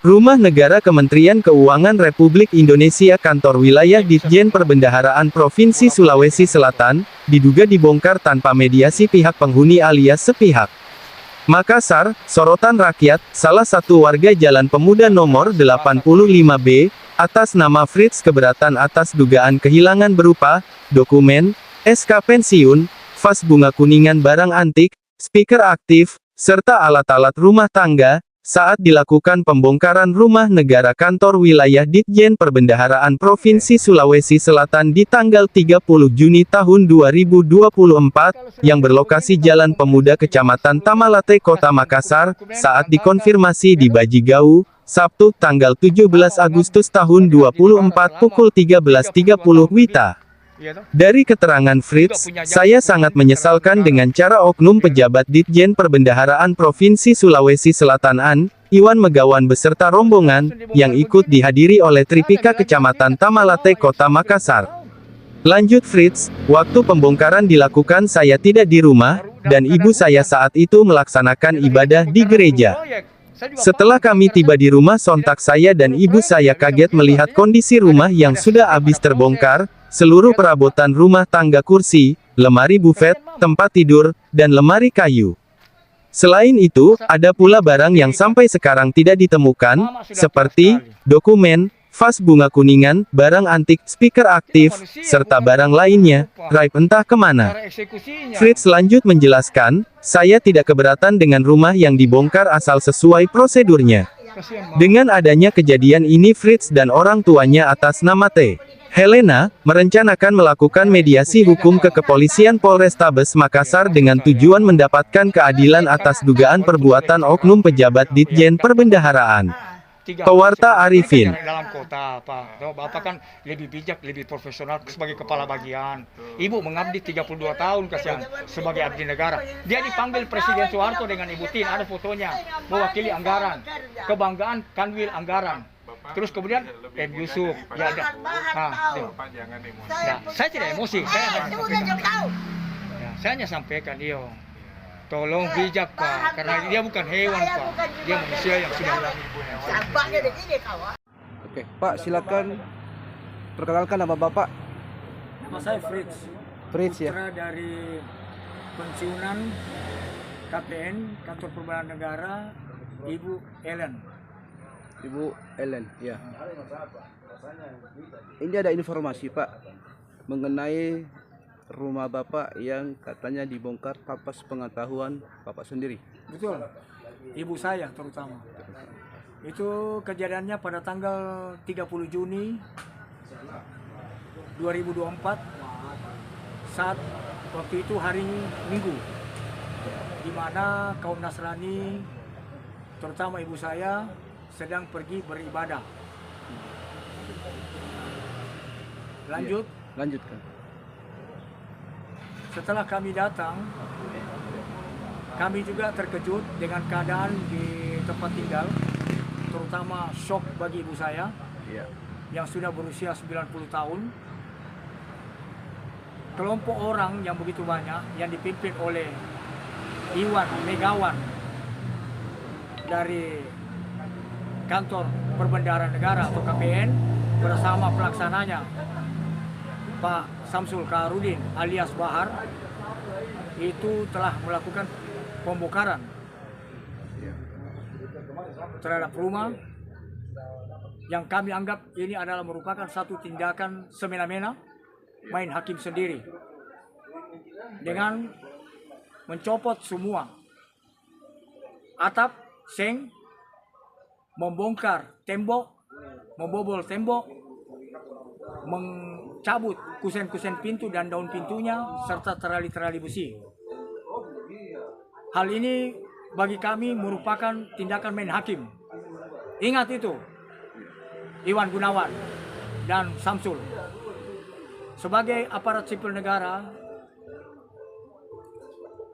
Rumah Negara Kementerian Keuangan Republik Indonesia Kantor Wilayah Ditjen Perbendaharaan Provinsi Sulawesi Selatan, diduga dibongkar tanpa mediasi pihak penghuni alias sepihak. Makassar, sorotan rakyat, salah satu warga Jalan Pemuda nomor 85B, atas nama Fritz keberatan atas dugaan kehilangan berupa, dokumen, SK pensiun, vas bunga kuningan barang antik, speaker aktif, serta alat-alat rumah tangga, saat dilakukan pembongkaran rumah negara kantor wilayah Ditjen Perbendaharaan Provinsi Sulawesi Selatan di tanggal 30 Juni tahun 2024, yang berlokasi Jalan Pemuda Kecamatan Tamalate Kota Makassar, saat dikonfirmasi di Bajigau, Sabtu tanggal 17 Agustus tahun 2024 pukul 13.30 WITA. Dari keterangan Fritz, saya sangat menyesalkan dengan cara oknum pejabat Ditjen Perbendaharaan Provinsi Sulawesi Selatan Iwan Megawan beserta rombongan, yang ikut dihadiri oleh Tripika Kecamatan Tamalate Kota Makassar. Lanjut Fritz, waktu pembongkaran dilakukan saya tidak di rumah, dan ibu saya saat itu melaksanakan ibadah di gereja. Setelah kami tiba di rumah sontak saya dan ibu saya kaget melihat kondisi rumah yang sudah habis terbongkar, seluruh perabotan rumah tangga kursi, lemari bufet, tempat tidur, dan lemari kayu. Selain itu, ada pula barang yang sampai sekarang tidak ditemukan, seperti, dokumen, vas bunga kuningan, barang antik, speaker aktif, serta barang lainnya, raib entah kemana. Fritz lanjut menjelaskan, saya tidak keberatan dengan rumah yang dibongkar asal sesuai prosedurnya. Dengan adanya kejadian ini Fritz dan orang tuanya atas nama T. Helena, merencanakan melakukan mediasi hukum ke Kepolisian Polrestabes Makassar dengan tujuan mendapatkan keadilan atas dugaan perbuatan oknum pejabat Ditjen Perbendaharaan. Pewarta Arifin. Dalam kota, Pak. Bapak kan lebih bijak, lebih profesional sebagai kepala bagian. Ibu mengabdi 32 tahun kasihan sebagai abdi negara. Dia dipanggil Presiden Soeharto dengan Ibu Tin, ada fotonya, mewakili anggaran. Kebanggaan Kanwil Anggaran. Terus kemudian M. Yusuf, ya ada. Nah, saya tidak emosi, saya hanya sampaikan, tolong bijak Pak, karena dia bukan hewan Pak, dia manusia yang sudah Oke, Pak silakan perkenalkan nama Bapak. Nama saya Fritz. Fritz ya. Putra dari pensiunan KPN Kantor Perbendaharaan Negara, Ibu Ellen. Ibu Ellen, ya. Ini ada informasi Pak mengenai rumah Bapak yang katanya dibongkar tanpa sepengetahuan Bapak sendiri. Betul. Ibu saya terutama. Itu kejadiannya pada tanggal 30 Juni 2024 saat waktu itu hari Minggu, di mana kaum Nasrani terutama ibu saya sedang pergi beribadah. Lanjut. Lanjutkan. Setelah kami datang, kami juga terkejut dengan keadaan di tempat tinggal, terutama shock bagi ibu saya yang sudah berusia 90 tahun. Kelompok orang yang begitu banyak yang dipimpin oleh Iwan Megawan dari Kantor Perbendaharaan Negara atau KPN bersama pelaksananya Pak Samsul Kaharudin alias Bahar itu telah melakukan pembongkaran terhadap rumah yang kami anggap ini adalah merupakan satu tindakan semena-mena main hakim sendiri dengan mencopot semua atap, seng, membongkar tembok, membobol tembok, mencabut kusen-kusen pintu dan daun pintunya, serta terali-terali besi. Hal ini bagi kami merupakan tindakan main hakim. Ingat itu, Iwan Gunawan dan Samsul. Sebagai aparat sipil negara,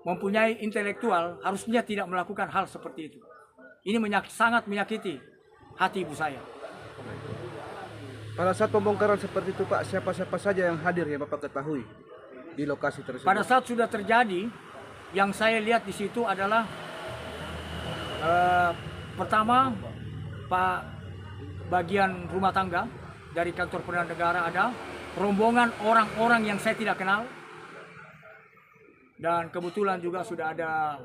mempunyai intelektual, harusnya tidak melakukan hal seperti itu. Ini sangat menyakiti hati ibu saya. Pada saat pembongkaran seperti itu Pak, siapa-siapa saja yang hadir yang Bapak ketahui di lokasi tersebut? Pada saat sudah terjadi, yang saya lihat di situ adalah pertama Pak bagian rumah tangga dari kantor perdana negara ada, rombongan orang-orang yang saya tidak kenal, dan kebetulan juga sudah ada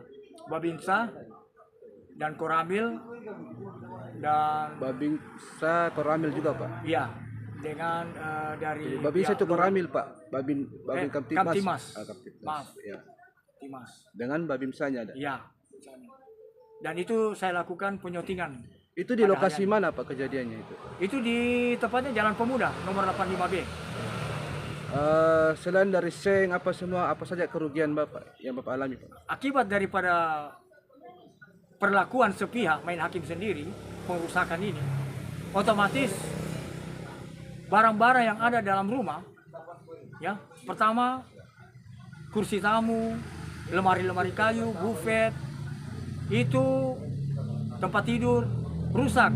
Babinsa dan Koramil dan Babinsa Koramil juga Pak. ya dengan dari Babinsa itu pihak Koramil Pak. Babin Kamtibmas. Kamtibmas. Kamtibmas. Maaf. Ya. Timas. Dengan Babimsanya ada. Ya. Dan itu saya lakukan penyotingan. Itu di Pada lokasi hari mana Pak kejadiannya itu? Itu di tepatnya Jalan Pemuda nomor 85B. Selain dari seng apa semua, apa saja kerugian Bapak yang Bapak alami Pak? Akibat daripada perlakuan sepihak main hakim sendiri, pengerusakan ini, otomatis barang-barang yang ada dalam rumah, ya, pertama kursi tamu, lemari-lemari kayu, buffet, itu tempat tidur rusak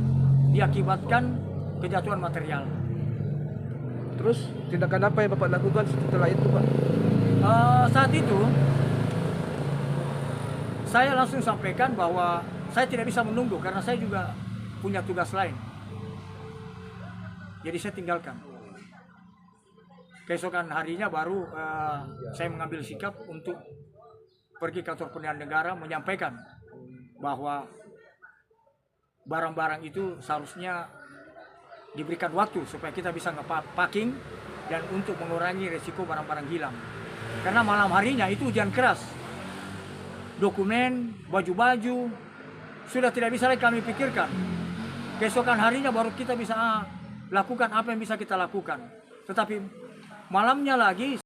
diakibatkan kejatuhan material. Terus tindakan apa yang Bapak lakukan setelah itu Pak? Saat itu saya langsung sampaikan bahwa saya tidak bisa menunggu karena saya juga punya tugas lain. Jadi saya tinggalkan. Keesokan harinya baru saya mengambil sikap untuk pergi kantor perdana negara menyampaikan bahwa barang-barang itu seharusnya diberikan waktu supaya kita bisa nge-packing dan untuk mengurangi resiko barang-barang hilang. Karena malam harinya itu hujan keras. Dokumen, baju-baju sudah tidak bisa lagi kami pikirkan. Keesokan harinya baru kita bisa lakukan apa yang bisa kita lakukan. Tetapi malamnya lagi